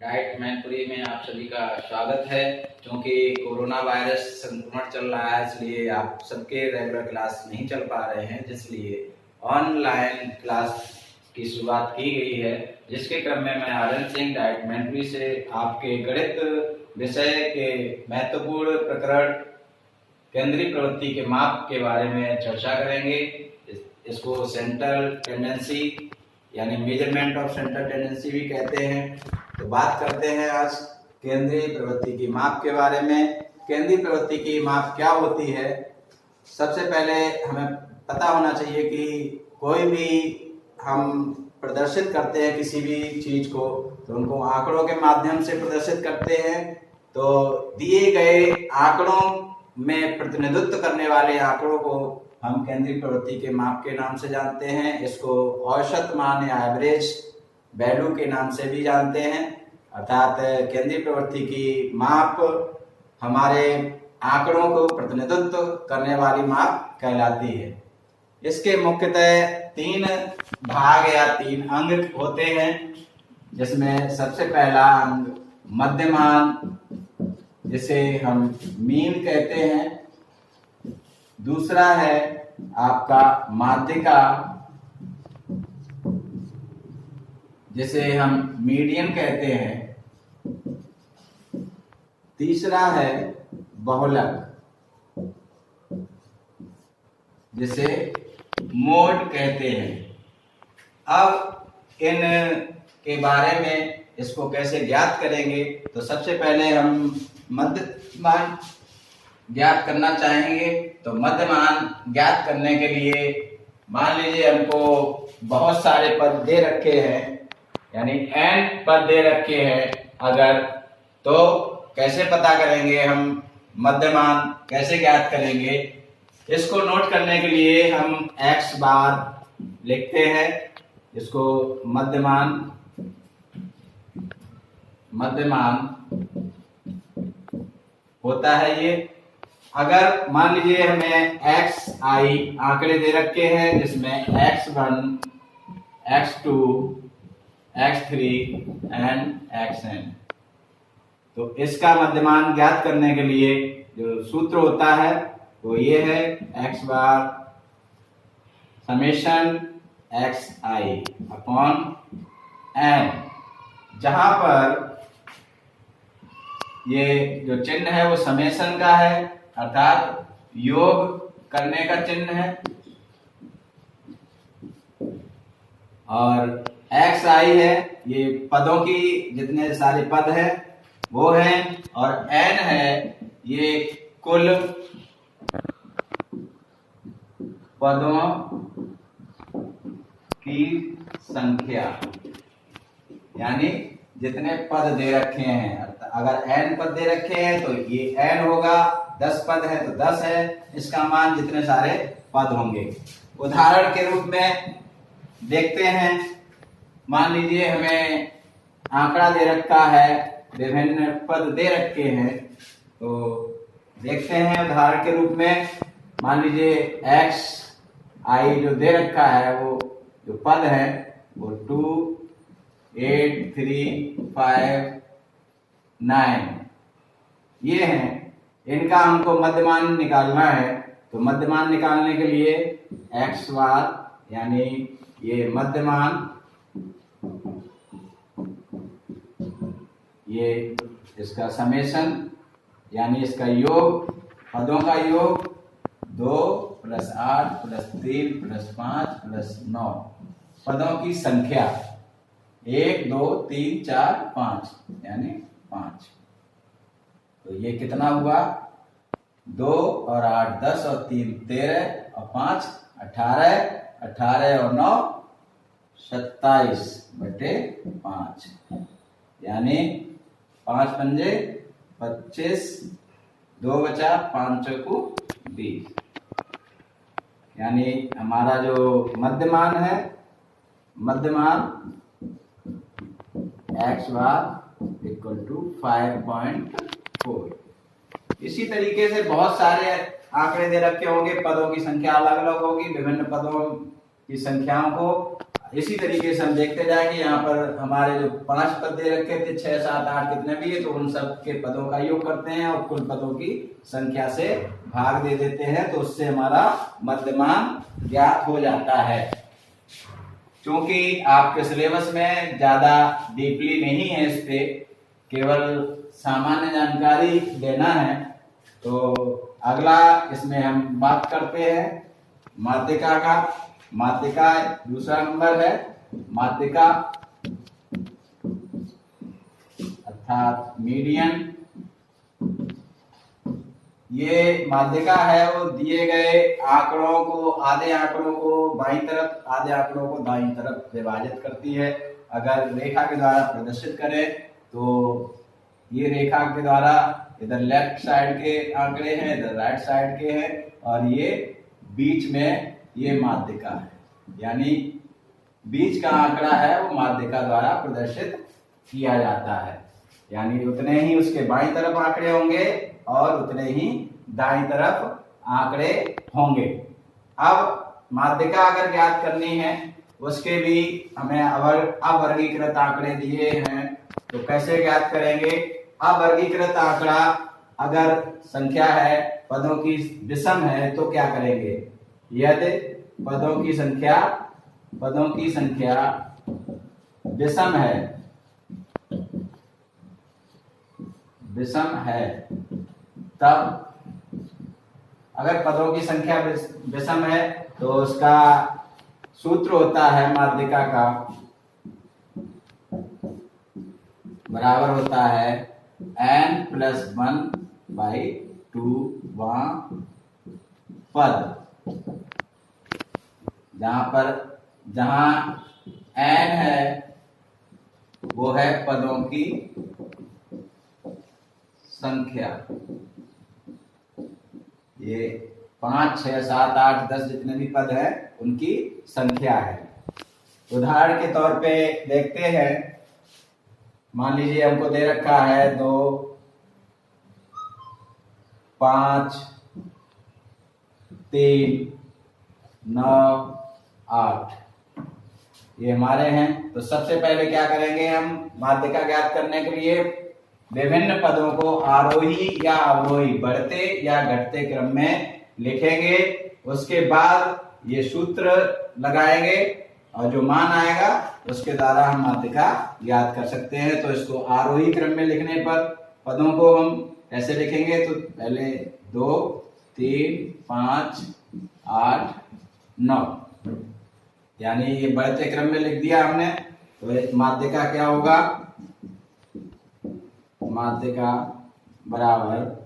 Diet Mainpuri में आप सभी का स्वागत है। क्योंकि कोरोना वायरस संक्रमण चल रहा है, इसलिए आप सबके रेगुलर क्लास नहीं चल पा रहे हैं, जिसलिए ऑनलाइन क्लास की शुरुआत की गई है। जिसके क्रम में मैं आर्यन सिंह डाइट मैनपुरी से आपके गणित विषय के महत्वपूर्ण प्रकरण केंद्रीय प्रवृत्ति के माप के बारे में चर्चा करेंगे। इसको सेंट्रल टेंडेंसी यानी मेजरमेंट ऑफ सेंट्रल टेंडेंसी भी कहते हैं। तो बात करते हैं आज केंद्रीय प्रवृत्ति की माप के बारे में। केंद्रीय प्रवृत्ति की माप क्या होती है? सबसे पहले हमें पता होना चाहिए कि कोई भी हम प्रदर्शित करते हैं किसी भी चीज को, तो उनको आंकड़ों के माध्यम से प्रदर्शित करते हैं। तो दिए गए आंकड़ों में प्रतिनिधित्व करने वाले आंकड़ों को हम केंद्रीय प्रवृत्ति के माप के नाम से जानते हैं। इसको औसत मान या एवरेज वैल्यू के नाम से भी जानते हैं। अर्थात केंद्रीय प्रवृत्ति की माप हमारे आंकड़ों को प्रतिनिधित्व करने वाली माप कहलाती है। इसके मुख्यतः 3 भाग या 3 अंग होते हैं, जिसमें सबसे पहला अंग मध्यमान, जिसे हम मीन कहते हैं। दूसरा है आपका माध्यिका, जिसे हम मीडियन कहते हैं। तीसरा है बहुलक, जिसे मोड कहते हैं। अब इन के बारे में इसको कैसे ज्ञात करेंगे, तो सबसे पहले हम मध्यमान ज्ञात करना चाहेंगे। तो मध्यमान ज्ञात करने के लिए मान लीजिए हमको बहुत सारे पद दे रखे हैं, यानी n पद दे रखे हैं अगर, तो कैसे पता करेंगे हम मध्यमान कैसे ज्ञात करेंगे? इसको नोट करने के लिए हम x बार लिखते हैं। इसको मध्यमान होता है ये। अगर मान लीजिए हमें xi आंकड़े दे रखे हैं, जिसमें x1, x2, x3 and xn, तो इसका मध्यमान ज्ञात करने के लिए जो सूत्र होता है वो ये है, x बार समेशन xi अपॉन n, जहां पर ये जो चिन्ह है वो समेशन का है, अर्थात योग करने का चिन्ह है। और xi है, ये पदों की जितने सारे पद हैं वो हैं, और n है ये कुल पदों की संख्या, यानी जितने पद दे रखे हैं। अगर n पद दे रखे हैं तो ये n होगा, 10 पद है तो 10 है, इसका मान जितने सारे पद होंगे। उदाहरण के रूप में देखते हैं, मान लीजिए हमें आंकड़ा दे रखा है, विभिन्न पद दे रखे हैं, तो देखते हैं उदाहरण के रूप में। मान लीजिए xi जो दे रखा है वो जो पद है वो 2, 8, 3, 5, 9 ये हैं। इनका हमको मध्यमान निकालना है। तो मध्यमान निकालने के लिए x बार यानी ये मध्यमान, ये इसका समेशन यानी इसका योग, पदों का योग 2 + 8 + 3 + 5 + 9, पदों की संख्या 1, 2, 3, 4, 5 यानी 5। तो ये कितना हुआ? 2 और 8 10 और 3 13 और 5 18, 18 और 9 27/5, यानी 5 पंजे 25, 2 बचा, 5 चौको 20, यानी हमारा जो मध्यमान है, मध्यमान x बार = 5.4। इसी तरीके से बहुत सारे आंकड़े दे रखे होंगे, पदों की संख्या अलग अलग होगी। विभिन्न पदों की संख्याओं को इसी तरीके से हम देखते जाएंगे। यहाँ पर हमारे जो 5 पद दे रखे थे, 6, 7, 8 कितने भी है, तो उन सब के पदों का योग करते हैं और कुल पदों की संख्या से भाग दे देते हैं, तो उससे हमारा मध्यमान ज्ञात हो जाता है। क्योंकि आपके सिलेबस में ज्यादा डीपली नहीं है, इस पे केवल सामान्य जानकारी देना है। तो अगला इसमें हम बात करते हैं माध्यिका का। माध्यिका दूसरा नंबर है। माध्यिका अर्थात मीडियन। ये माध्यिका है वो दिए गए आंकड़ों को, आधे आंकड़ों को बाईं तरफ, आधे आंकड़ों को दाईं तरफ विभाजित करती है। अगर रेखा के द्वारा प्रदर्शित करें तो ये रेखा के द्वारा इधर लेफ्ट साइड के आंकड़े हैं, इधर राइट साइड के हैं, और ये बीच में ये माध्यिका है, यानी बीच का आंकड़ा है वो माध्यिका द्वारा प्रदर्शित किया जाता है। यानी उतने ही उसके बाईं तरफ आंकड़े होंगे और उतने ही दाईं तरफ आंकड़े होंगे। अब माध्यिका अगर ज्ञात करनी है, उसके भी हमें अवर्गीकृत आंकड़े दिए हैं, तो कैसे ज्ञात करेंगे? अवर्गीकृत आंकड़ा अगर संख्या है, पदों की विषम है, तो क्या करेंगे? यदि पदों की संख्या विषम है, तब अगर पदों की संख्या विषम है तो उसका सूत्र होता है माध्यिका का, बराबर होता है n+1/2 पद। जहां n है वो है पदों की संख्या। ये 5, 6, 7, 8, 10 जितने भी पद हैं उनकी संख्या है। उदाहरण के तौर पे देखते हैं, मान लीजिए हमको दे रखा है 2, 5, 3, 9, 8 ये हमारे हैं। तो सबसे पहले क्या करेंगे हम माध्यिका ज्ञात करने के लिए? विभिन्न पदों को आरोही या अवरोही, बढ़ते या घटते क्रम में लिखेंगे। उसके बाद ये सूत्र लगाएंगे और जो मान आएगा उसके द्वारा हम माध्यिका ज्ञात कर सकते हैं। तो इसको आरोही क्रम में लिखने पर पदों को हम कैसे लिखेंगे? तो पहले 2, 3, 5, 8, 9, यानी ये बढ़ते क्रम में लिख दिया हमने। तो माध्यिका क्या होगा? माध्यिका बराबर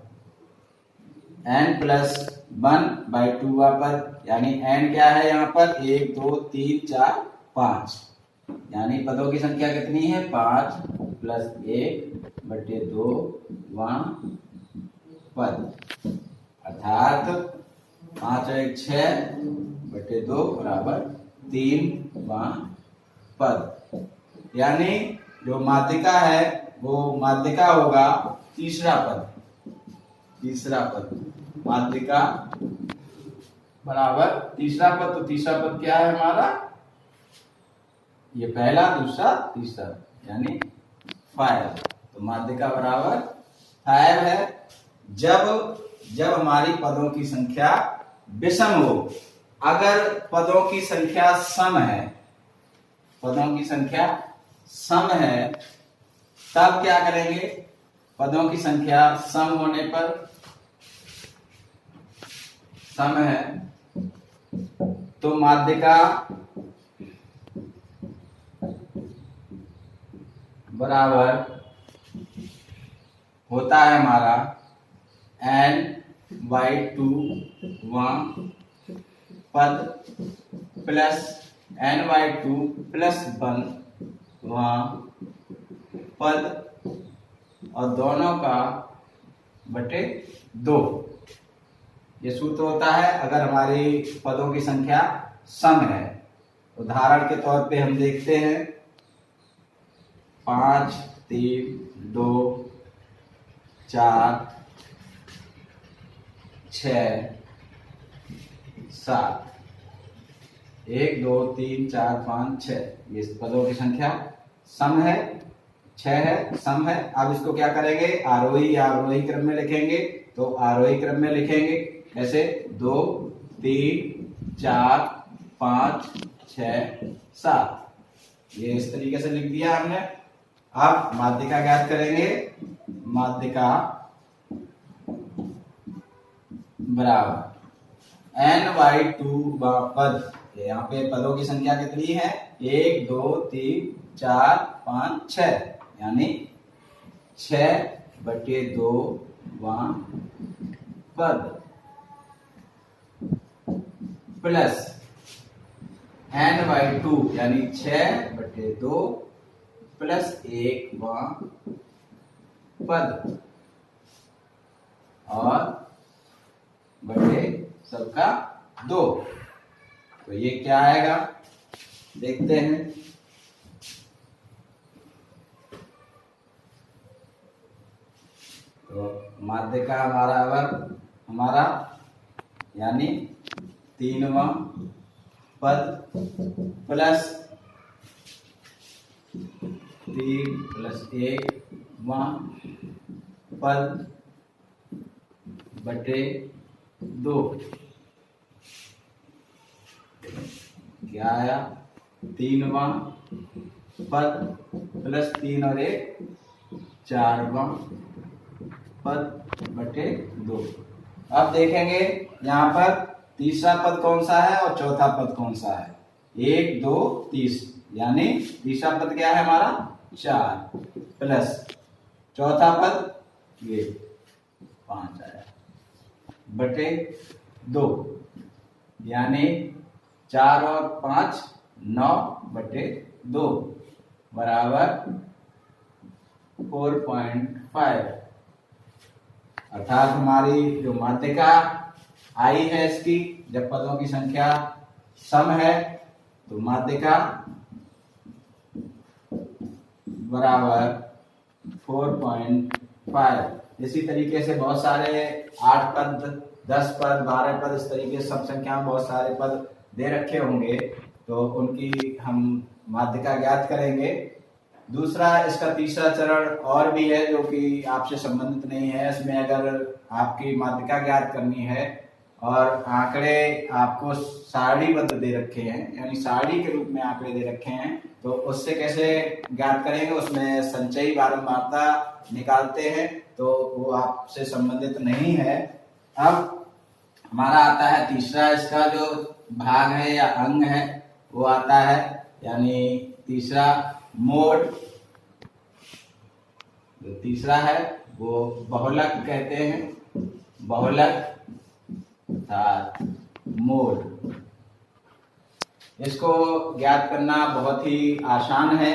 n+1/2 पर, यानी n क्या है यहाँ पर? 1, 2, 3, 4, 5, यानी पदों की संख्या कितनी है? 5 + 1/2 पद, अर्थात 5 और 1 6/2 बराबर 3 पद। यानी जो माध्यिका है वो माध्यिका होगा तीसरा पद। माध्यिका बराबर तीसरा पद। तो तीसरा पद क्या है हमारा? ये पहला, दूसरा, तीसरा, यानी 5। तो माध्यिका बराबर 5 है जब हमारी पदों की संख्या विषम हो। अगर पदों की संख्या सम है, तब क्या करेंगे? पदों की संख्या सम होने पर, सम है तो माध्यिका बराबर होता है हमारा n/2 पद प्लस n/2 + 1 पद, और दोनों का बटे 2। ये सूत्र होता है अगर हमारी पदों की संख्या सम है। उदाहरण के तौर पे हम देखते हैं 5, 3, 2, 4, 6, 7 1 2 3 4 5 6, ये पदों की संख्या सम है, 6 है, सम है। अब इसको क्या करेंगे, आरोही या अवरोही क्रम में लिखेंगे। तो आरोही क्रम में लिखेंगे कैसे, 2 3 4 5 6 7, ये इस तरीके से लिख दिया हमने। अब माध्यिका ज्ञात करेंगे। माध्यिका बराबर n/2 पद, यहाँ पे पदों की संख्या कितनी है, 1 2 3 4 5 6, यानी 6/2 पद प्लस n/2 यानी 6/2 प्लस 1 पद और बटे सबका 2। तो ये क्या आएगा देखते हैं। तो माध्यिका हमारा यानी 3वां पद प्लस 3 प्लस 1वां पद बटे 2, क्या आया, 3वां पद प्लस 3 और 1 4वां पद बटे 2। अब देखेंगे यहाँ पर तीसरा पद कौन सा है और चौथा पद कौन सा है। 1 2 30, यानी तीसरा पद क्या है हमारा 4 प्लस चौथा पद ये 5 आया बटे 2, यानी 4 और 5 9/2 बराबर 4.5। अर्थात हमारी जो माध्यिका आई है इसकी, जब पदों की संख्या सम है तो माध्यिका बराबर 4.5। इसी तरीके से बहुत सारे 8 पद 10 पद 12 पद इस तरीके से सब संख्या में बहुत सारे पद दे रखे होंगे, तो उनकी हम माध्यिका ज्ञात करेंगे। दूसरा इसका तीसरा चरण और भी है जो कि आपसे संबंधित नहीं है। इसमें अगर आपकी माध्यिका ज्ञात करनी है और आंकड़े आपको सारणीबद्ध दे रखे हैं, यानी सारणी के रूप में आंकड़े दे रखे हैं, तो उससे कैसे ज्ञात करेंगे, उसमें संचयी बारंबारता निकालते हैं, तो वो आपसे संबंधित नहीं है। अब हमारा आता है तीसरा, इसका जो भाग है या अंग है वो आता है, यानी तीसरा मोड। जो तीसरा है वो बहुलक कहते हैं, बहुलक अर्थात मोड। इसको ज्ञात करना बहुत ही आसान है।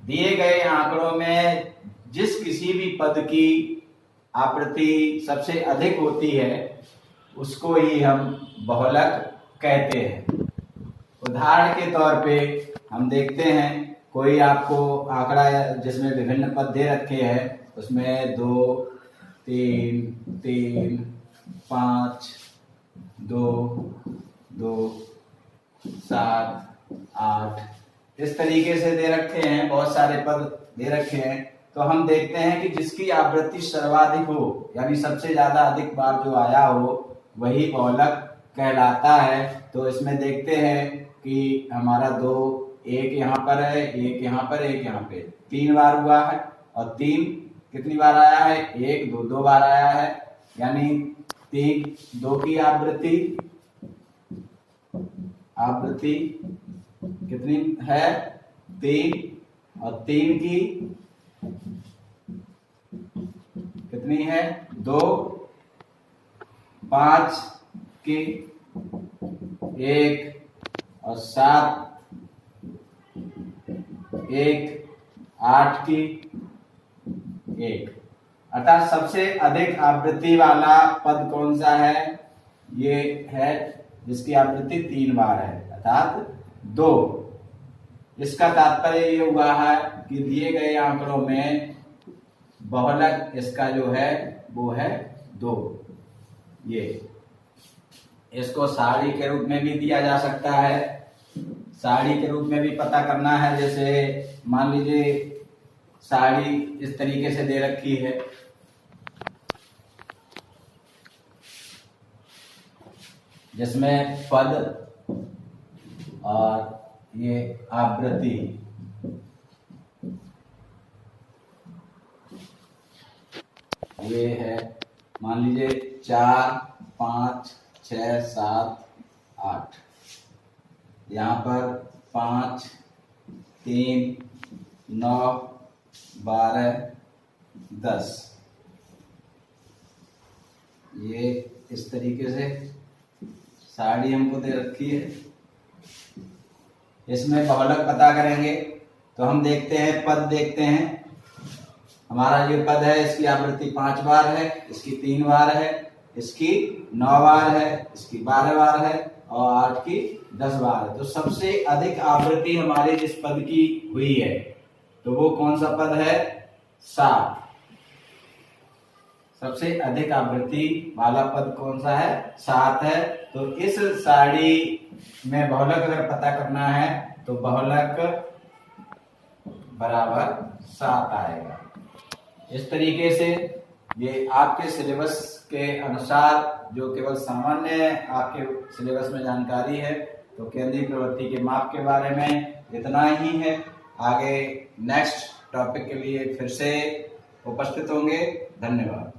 दिए गए आंकड़ों में जिस किसी भी पद की आवृत्ति सबसे अधिक होती है उसको ही हम बहुलक कहते हैं। उदाहरण के तौर पे हम देखते हैं, कोई आपको आंकड़ा जिसमें विभिन्न पद दे रखे हैं, उसमें 2 3 3 5 2 2 7 8 इस तरीके से दे रखे हैं, बहुत सारे पद दे रखे हैं। तो हम देखते हैं कि जिसकी आवृत्ति सर्वाधिक हो, यानी सबसे ज्यादा अधिक बार जो आया हो, वही बहुलक कहलाता है। तो इसमें देखते हैं कि हमारा 2 एक यहाँ पर है, एक यहाँ पर, एक यहाँ पे 3 बार हुआ है, और 3 कितनी बार आया है, 1 2 2 बार आया है, यानी 3 2 की आवृत्ति कितनी है 3, और 3 की कितनी है 2, 5 की 1, और 7 1, 8 की 1। अर्थात सबसे अधिक आवृत्ति वाला पद कौन सा है, ये है जिसकी आवृत्ति 3 बार है, अर्थात 2। इसका तात्पर्य ये हुआ है कि दिए गए आंकड़ों में बहुलक इसका जो है वो है 2। ये इसको साड़ी के रूप में भी दिया जा सकता है। साड़ी के रूप में भी पता करना है, जैसे मान लीजिए साड़ी इस तरीके से दे रखी है, जिसमें पद और ये आवृत्ति, ये है मान लीजिए 4, 5, 6, 7, 8, यहाँ पर 5, 3, 9, 12, 10, ये इस तरीके से साड़ी हमको दे रखी है। इसमें बहुलक पता करेंगे तो हम देखते हैं, पद देखते हैं। हमारा ये पद है, इसकी आवृत्ति 5 बार है, इसकी 3 बार है, इसकी 9 बार है, इसकी 12 बार है और 8 की 10 बार है। तो सबसे अधिक आवृत्ति हमारे जिस पद की हुई है तो वो कौन सा पद है? 7। सबसे अधिक आवृत्ति वाला पद कौन सा है? 7 है। तो इस साड़ी में बहुलक अगर पता करना है तो बहुलक बराबर 7 आएगा। इस तरीके से ये आपके सिलेबस के अनुसार, जो केवल सामान्य आपके सिलेबस में जानकारी है, तो केंद्रीय प्रवृत्ति के माप के बारे में इतना ही है। आगे नेक्स्ट टॉपिक के लिए फिर से उपस्थित होंगे। धन्यवाद।